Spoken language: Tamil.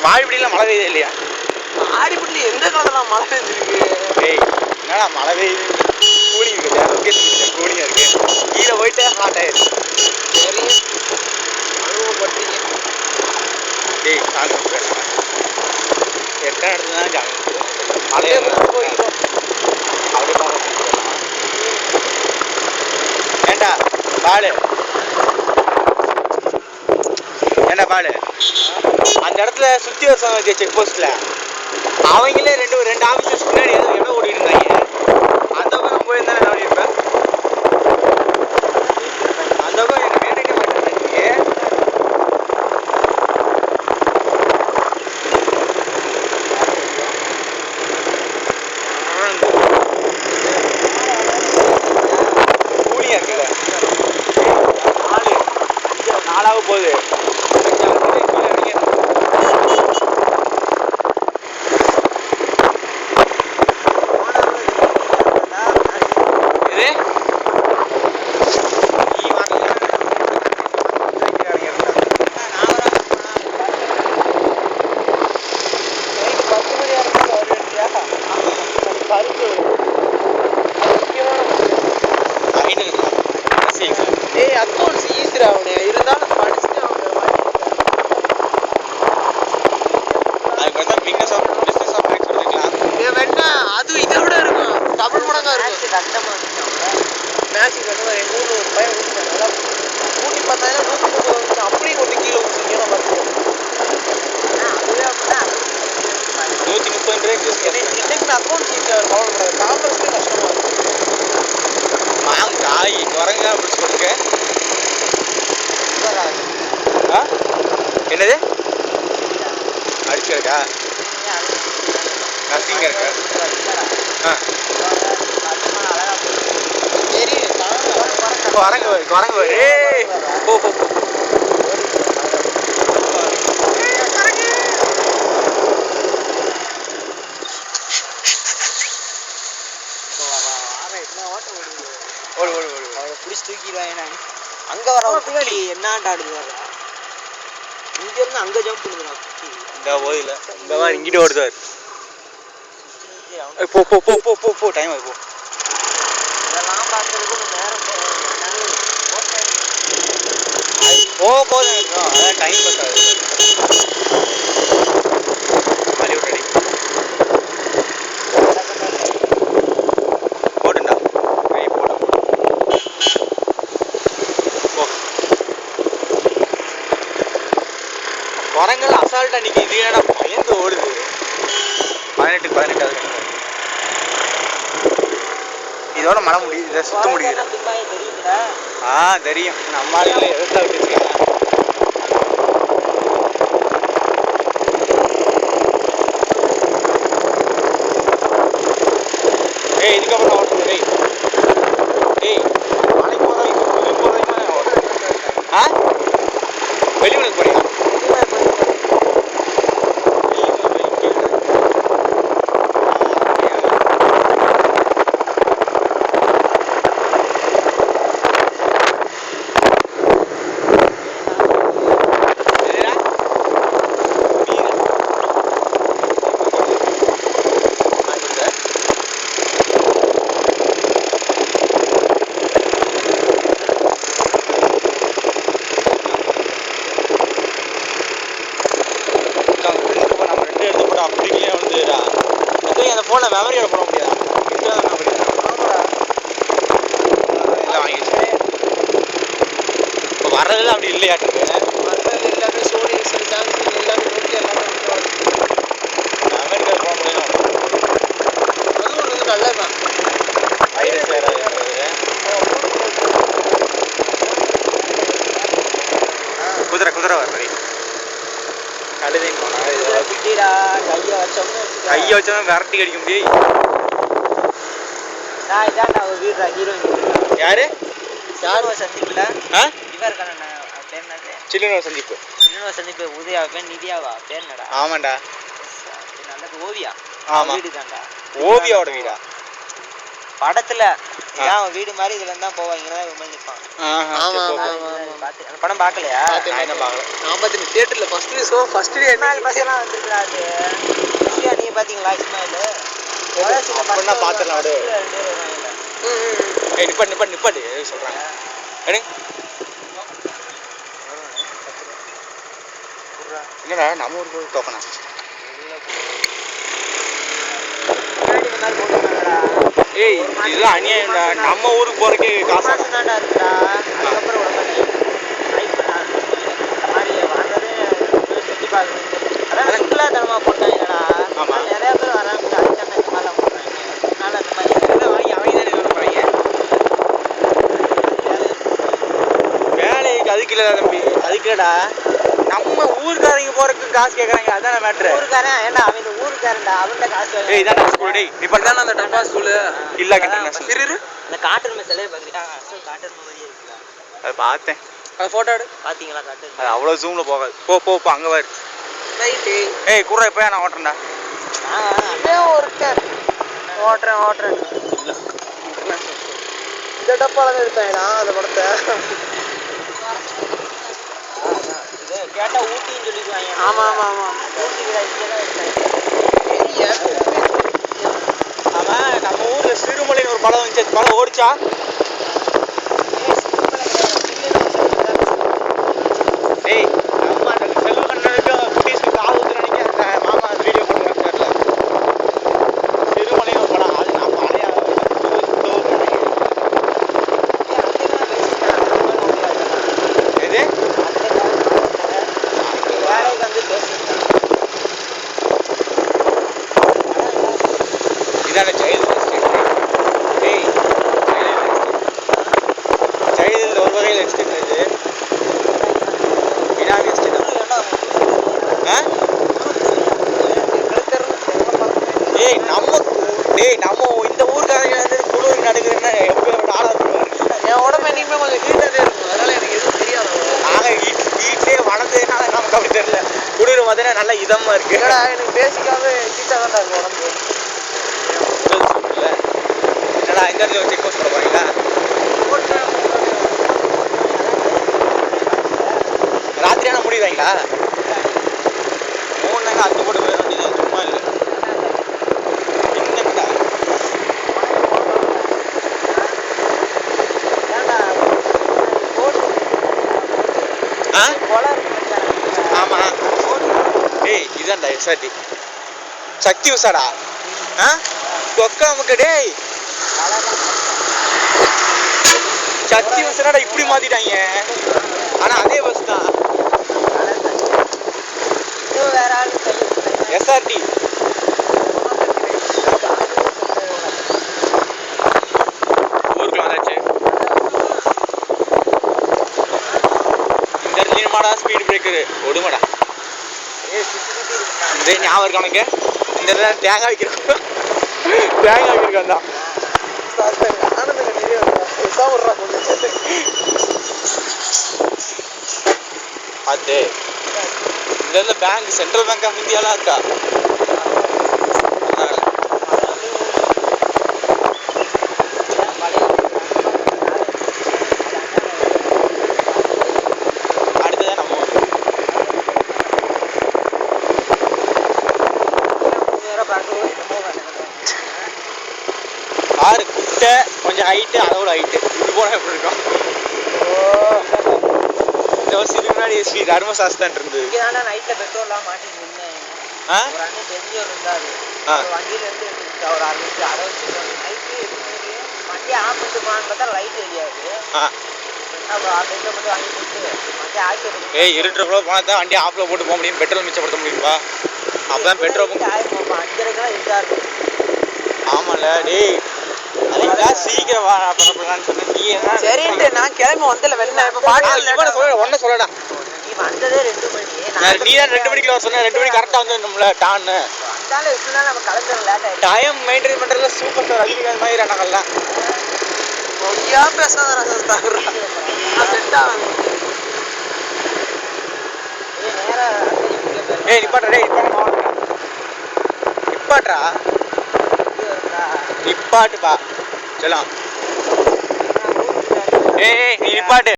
மாடிப்படியெல்லாம் மழை பெய்யுது இல்லையா? மாடிப்படியில் எந்த காலத்தில் மழை பெய்ஞ்சிருக்கு? ஏய் என்னடா மழை பெய்யுது, கூலிங் இருக்குது, லொக்கேஷன் கூலிங்காக இருக்குது, கீழே போயிட்டு ஹாட் ஆயிடுச்சு. சரி அனுபவப்பட்டீங்க. ஏய் சாமி பேசுகிறேன், எத்தனை இடத்துல தான் ஜாமி மழையை போய்க்கிறோம். அப்படியே போக ஏண்டா பாலு, ஏண்டா பாலு, அந்த இடத்துல சுற்றி வருஷம் செக் போஸ்ட்டில் அவங்களே ரெண்டு ஆஃபீஸர்ஸ் முன்னாடி எவ்வளோ ஓடிட்டு இருந்தாங்க. அந்த பக்கம் போயிருந்தா என்ன ஓடிருப்பேன், அந்த பக்கம் எனக்கு வேணுங்க மாட்டேன். கூலியாக இருக்குல்ல, நாளாக போகுது. ஏய் அக்கௌண்ட்ஸ் ஈஸிரா அவனே இருந்தாலும் படிச்சுட்டு அவங்க அது இதை விட இருக்கும், டபுள் மடங்கா இருக்கும். மேட்சிங் கட்டமாக எங்கள் ஊரில் ஒரு பையன் ஊற்றினேன், நல்லா ஊட்டி பார்த்தாங்கன்னா 130 அப்படியே கொண்டு கீழே ஊற்றிங்கன்னா பார்த்துக்கோங்க. அதுவே 130 இன்னைக்கு அக்கௌண்ட் ஈஸியாக இருக்கும், கவலைப்படாது. சாப்பிட்றதுக்கு கஷ்டமாக இருக்கும். காய் குரங்கா அப்படின்னு சொல்லுங்க. என்னது அடிச்சிருக்கா, நர்சிங்க இருக்கா? குரங்கு வரு, குரங்கு வரு. போ போ ஓடு ஓடு ஓடு, அவரை பிடிச்சி தூக்கிடுவாங்க. அங்கே வர ஒரு குட்டி என்னான்ட்டு ஆடுது வர, இங்கேருந்து அங்கே ஜம்ப் பண்ணுதுண்ணா குட்டி. இந்த போதில்ல இந்த மாதிரி இங்கிட்டு ஓடுதாரு. போ போ போ போ போ போ டைம் ஆகுது போ. இதெல்லாம் பார்க்கறதுக்கு நேரம் போக போக இருக்கும், அதான் டைம் பத்தாது. மாதிரி விட்டடி போட்டுண்டா, கை போட்டு போ. குரங்கெல்லாம் அசால்ட்டாக நிற்கி, இது ஏன்னா பயந்து ஓடுது. 18 அது இதோட மழை முடியுது, இதை சுத்த முடியுது. தெரியும், நம்ம ஆளுங்களே எதிர்த்தா வச்சுருக்கேன். ஏய் இதுக்கப்புறம் ஓட்டு டேய் டேய், நாளைக்கு போகிறதா ஆ வெளியூருக்கு போறீங்க? அப்படியே வந்துடா. அந்த ஃபோனில் மெமரியோட போட முடியாது. இப்போ வர்றதுலாம் அப்படி இல்லையாட்டுருக்கு. வர்றது எல்லாமே சோனி சாம்சங் எல்லாமே நோக்கி எல்லாமே மெமரியோட போட முடியல. அதுவும் ஒன்று நல்லதான். வைரஸ் வேறு குதிரை குதிரை வர மாதிரி கழுதைன்னு போனால் கையை வச்சோம்னா விரட்டி அடிக்க முடியும். இதான்டா ஒரு வீடுடா, ஹீரோயின். யாரு சந்திப்புல இவன் இருக்கானே, பேர் என்னது? சில்லுனோட சந்திப்பு. சில்லுனோட சந்திப்பு உதயா பேர் நிதியாவா பேர் என்னடா? ஆமாண்டா, நல்லது. ஓவியா ஆமா வீடு தான்டா. ஓவியாவோட வீடா? படத்துல அவன் வீடு மாதிரி இதுல இருந்தா போவான், இங்க தான் விமல் நிப்பான். ஆமா ஆமா பாத்து அந்த படம் பார்க்கலையா? நான் என்ன பார்க்கல. நான் பார்த்து தியேட்டர்ல ஃபர்ஸ்ட் டே இஸ்மாயில் பஸ் எல்லாம் வந்துருக்குடா. அது நீங்க பாத்தீங்களா இஸ்மாயில்? அப்படின்னா பாத்துடலாம் விடு. ஏய் நிப்பாட்டு சொல்றாங்க. என்னடா நம்ம ஊருக்கு போய் டோக்கனா? ஏய் இதெல்லாம் அநியாயம்டா. நம்ம ஊருக்கு போறதுக்கே காசு தான்டா இருக்குடா. அதுக்கப்புறம் சுற்றி பார்க்குறது அதான் சுற்றுலா தலமாக போட்டாங்கடா. ஆமாம் நிறையா பேர் வராங்க. அதுக்கான இந்த மாதிரிலாம் போடுறாங்க. அதனால அந்த மாதிரி எல்லாம் வாங்கி அவங்க தானே விரும்புகிறாங்க. வேலைக்கு அதுக்கு இல்லை தம்பி, அதுக்கு இல்லைடா. நம்ம ஊருக்காரங்க போறதுக்கு காசு கேட்குறாங்க. அதான மேட்ரு. ஊருக்காரன் ஏன்னா அவன் இந்த ஊருக்காரன்டா, அவன்கிட்ட காசு. ஏய் இதான் ஸ்கூல். டேய் நீ பண்ணானே அந்த டப்பா ஸ்கூல் இல்ல இன்டர்நேஷனல். இரு இந்த காட்டன் மெஸ்ஸலே பாக்குறியா? அசல் காட்டன் மாதிரியே இருக்குடா. அது பார்த்தேன். அது போட்டோ எடு. பாத்தீங்களா காட்டன்? அது அவ்வளவு ஜூம்ல போகாது. போ அங்க வர. ரைட். ஏய் குறா இப்ப நான் ஓட்றேன்டா. அப்படியே ஓட்றேன். இந்த டப்பால தான் எடுத்தாங்கடா அந்த படத்தை. இது கேட்டா ஊட்டின்னு சொல்லிடுவாங்க. ஆமா ஊட்டில இங்கதான் எடுத்தாங்க. அவன் நம்ம ஊர்ல சிறுமலைன்னு ஒரு படம் வந்துச்சு. அந்த படம் ஓடிச்சா? டேய் நம்ம அந்த செல்வகண்ணனுக்கு குட்டீஸ்க்கு காது ஊத்துறானீங்க. அந்த மாமா வீடியோ போட்டு வச்சார்ல சிறுமலைன்னு ஒரு படம். அது நான் பழைய எது வேலைக்கு வந்து பேசியிருக்கேன். இதான சைல்டு எஸ்டேட். டேய் சைல்டு ஒரு வகையில் எஸ்டேட். இது இனாமி எஸ்டேட். நம்ம இந்த ஊருக்காரங்க வந்து குளிர் நடுக்குறேன்னா எப்போ ஆளா இருப்பாரு. என் உடம்பு என்னைக்குமே கொஞ்சம் ஹீட்டாகவே இருக்கும். அதனால எனக்கு எதுவும் தெரியாது. நாங்கள் வீட்டிலே வளர்ந்ததுனால நமக்கு அப்படி தெரியல. குளிர் பார்த்தீங்கன்னா நல்லா இதமாக இருக்கு. எனக்கு பேசிக்காவே ஹீட்டாக தான் இருக்கும் உடம்பு. என்னடா இந்த இடத்துல செக் போஸ்ட் போட போறீங்களா? ராத்திரியான முடியுதாங்களா? 3 நாங்கள் அத்து போட்டு போயிட வேண்டியது. சும்மா இல்லை என்னடா ஆமா. டேய் இதான்டா எஸ்ஆர்டி சக்தி உசாடா. கொக்கா நமக்கு. டேய் சக்தி உசாடா இப்படி மாத்திட்டாங்க. ஆனா அதே பஸ் தான். எஸ்ஆர்டி ஊருக்குள்ள வந்தாச்சு. இந்த இடத்துல மாடா ஸ்பீட் பிரேக்கரு ஒடுமாடா. இதே ஞாபகம் இருக்கு உனக்கு? இந்த இடத்துல தேங்காய் வைக்கிறோம். தேங்காய் வைக்கிறோம் தான். அது இந்த இடத்துல பேங்க் சென்ட்ரல் பேங்க் ஆஃப் இந்தியாலாம் இருக்கா? அடுத்ததான் நம்ம ஆறு குட்டை கொஞ்சம் ஹைட்டு, அதோட ஹைட்டு. இது போனால் எப்படி இருக்கும்? இந்த வருஷம் இதுக்கு முன்னாடி ஸ்ரீ தர்மசாஸ்தான் இருந்தது. நைட்டில் பெட்ரோல்லாம் மாட்டிட்டு இருந்தேன். ஒரு அண்ணன் தெரிஞ்சவர் இருந்தாரு. வண்டியில இருந்து ஒரு 6 நிமிஷம் அதை வச்சு நைட்டு வண்டியை ஆஃப் பண்ணிட்டு போனான்னு பார்த்தா லைட் எரியாது. அப்புறம் அந்த இதில் மட்டும் வாங்கி கொடுத்து வண்டியை ஆஃப். ஏய் இருட்டுக்குள்ள போனால் தான் வண்டியை ஆஃப்ல போட்டு போக முடியும். பெட்ரோல் மிச்சப்படுத்த முடியும்பா. அப்பதான் பெட்ரோல் 5:30க்கெல்லாம் இருந்தா இருக்கும். ஆமால டேய் அதான் சீக்கிரம் வா பண்ணலாம்னு சொன்னேன். நீ என்ன சரின்ட்டு நான் கிளம்பி வந்தல வெளில. இப்ப பாட்டு சொல்ல ஒண்ணு சொல்லடா. நீ வந்ததே 2 மணி. நீ தான் 2 மணிக்கு வர சொன்ன. 2 மணிக்கு கரெக்டா வந்து நம்மள டான் வந்தால எப்படினா நம்ம கிளம்பற லேட் ஆயிடும். டைம் மெயின்டெய்ன் பண்றதுல சூப்பர் ஸ்டார் ரஜினிகாந்த் மாதிரி நாங்கலாம். ஓய்யா பேசாதடா சஸ்தாரா. செட்டா நேரா ஏய் நிப்பாட்றா. டேய் நிப்பாட்றா. நிப்பாட்டுப்பா செல்லாம். ஏய் நீ நிப்பாட்டு.